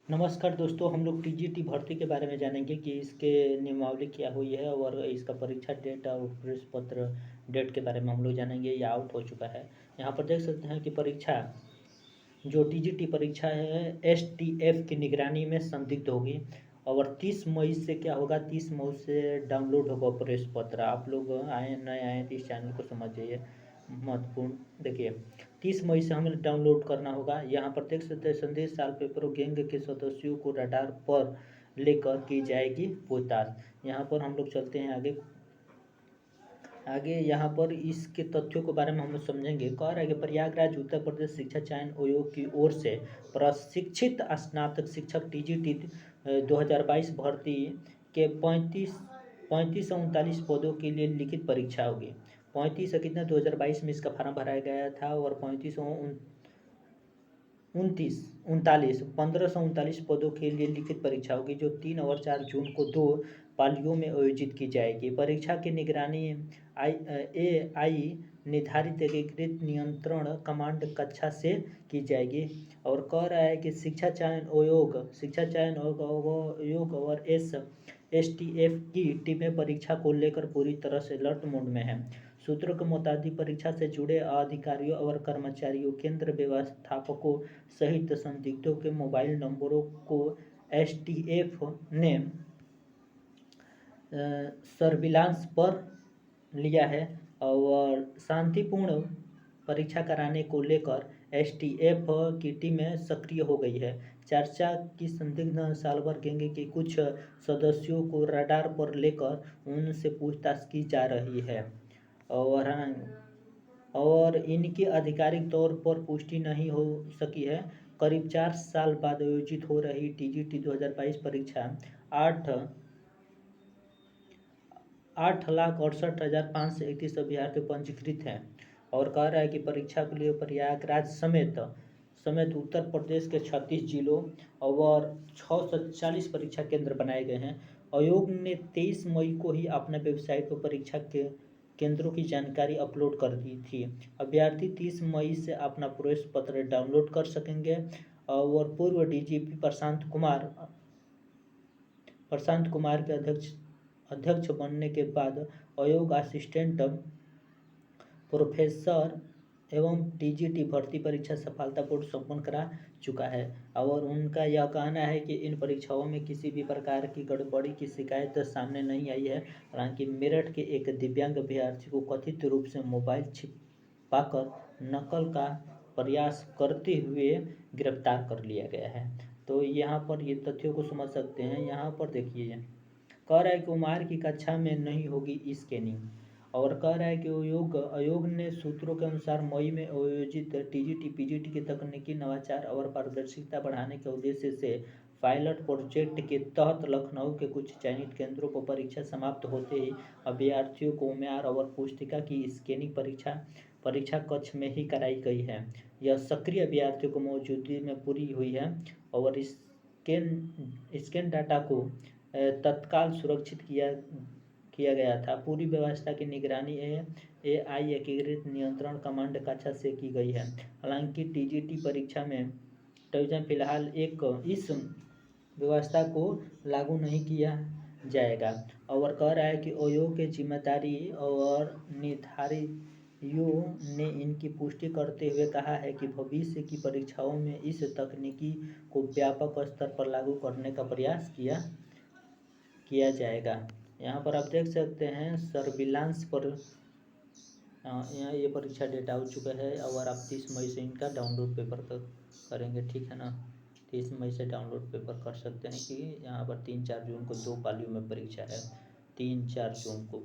नमस्कार दोस्तों, हम लोग टीजीटी भर्ती के बारे में जानेंगे कि इसके नियमावली क्या हुई है और इसका परीक्षा डेट और प्रवेश पत्र डेट के बारे में हम लोग जानेंगे। या आउट हो चुका है। यहाँ पर देख सकते हैं कि परीक्षा जो टीजीटी परीक्षा है एसटीएफ की निगरानी में संदिग्ध होगी और 30 मई से क्या होगा, 30 मई से डाउनलोड होगा प्रवेश पत्र। आप लोग आए नए आए तो इस चैनल को समझ जाइए, महत्वपूर्ण। देखिए 30 मई से हमें डाउनलोड करना होगा। यहाँ पर देख सकते हैं संदेश साल पेपरों गैंग के सदस्यों को रडार पर लेकर की जाएगी पूछताछ। यहाँ पर हम लोग चलते हैं आगे आगे यहाँ पर इसके तथ्यों के बारे में हम लोग समझेंगे। कह रहा है कि प्रयागराज उत्तर प्रदेश शिक्षा चयन आयोग की ओर से प्रशिक्षित स्नातक शिक्षक टीजीटी 2022 भर्ती के 35 से 39 पदों के लिए लिखित परीक्षा होगी। 35 से कितना 2022 में इसका फॉर्म भराया गया था और 1539 पदों के लिए लिखित परीक्षा होगी, जो 3 और 4 जून को 2 पालियों में आयोजित की जाएगी। परीक्षा की निगरानी एआई निर्धारित एकीकृत नियंत्रण कमांड कक्षा से की जाएगी। और कह रहा है कि शिक्षा चयन आयोग और एसटीएफ की टीमें परीक्षा को लेकर पूरी तरह से अलर्ट मोड में है। सूत्रों के मुताबिक परीक्षा से जुड़े अधिकारियों और कर्मचारियों, केंद्र व्यवस्थापकों सहित संदिग्धों के मोबाइल नंबरों को एसटीएफ ने सर्विलांस पर लिया है और शांतिपूर्ण परीक्षा कराने को लेकर एसटीएफ की टीमें सक्रिय हो गई है। चर्चा की संदिग्ध सालभर गैंग के कुछ सदस्यों को रडार पर लेकर उनसे पूछताछ की जा रही है और इनकी आधिकारिक तौर पर पुष्टि नहीं हो सकी है। करीब 4 साल बाद आयोजित हो रही टीजीटी 2022 परीक्षा 8,68,531 अभ्यर्थी पंजीकृत हैं और कह रहा है कि परीक्षा के लिए प्रयागराज समेत उत्तर प्रदेश के 36 जिलों और 640 परीक्षा केंद्र बनाए गए हैं। आयोग ने 23 मई को ही अपने वेबसाइट पर परीक्षा के केंद्रों की जानकारी अपलोड कर दी थी। अभ्यर्थी 30 मई से अपना प्रवेश पत्र डाउनलोड कर सकेंगे और पूर्व डीजीपी प्रशांत कुमार के अध्यक्ष बनने के बाद आयोग असिस्टेंट प्रोफेसर एवं टीजीटी भर्ती परीक्षा सफलतापूर्वक संपन्न करा चुका है और उनका यह कहना है कि इन परीक्षाओं में किसी भी प्रकार की गड़बड़ी की शिकायत सामने नहीं आई है। हालांकि मेरठ के एक दिव्यांग अभ्यर्थी को कथित रूप से मोबाइल छिपाकर नकल का प्रयास करते हुए गिरफ्तार कर लिया गया है। तो यहाँ पर ये तथ्यों को समझ सकते हैं। यहाँ पर देखिए कह रहा है कि कुमार की कक्षा में नहीं होगी स्कैनिंग और कह रहा है कि आयोग ने सूत्रों के अनुसार मई में आयोजित टीजीटी पीजीटी के तकनीकी नवाचार और पारदर्शिता बढ़ाने के उद्देश्य से पायलट प्रोजेक्ट के तहत लखनऊ के कुछ चयनित केंद्रों पर परीक्षा समाप्त होते ही अभ्यर्थियों को उम्मीदवार और पुस्तिका की स्कैनिंग परीक्षा कक्ष में ही कराई गई है। यह सक्रिय अभ्यर्थियों को मौजूदगी में पूरी हुई है और स्कैन डाटा को तत्काल सुरक्षित किया गया था। पूरी व्यवस्था की निगरानी एआई एकीकृत नियंत्रण कमांड कक्षा से की गई है। हालांकि टीजीटी परीक्षा में फिलहाल इस व्यवस्था को लागू नहीं किया जाएगा और कह रहा है कि आयोग की जिम्मेदारी और निर्धारियों ने इनकी पुष्टि करते हुए कहा है कि भविष्य की परीक्षाओं में इस तकनीकी को व्यापक स्तर पर लागू करने का प्रयास किया जाएगा। यहाँ पर आप देख सकते हैं सर्विलांस पर यहाँ ये परीक्षा डेट आ चुका है और आप 30 मई से इनका डाउनलोड पेपर करेंगे, ठीक है ना। 30 मई से डाउनलोड पेपर कर सकते हैं कि यहाँ पर 3-4 जून को 2 पालियों में परीक्षा है, 3-4 जून को।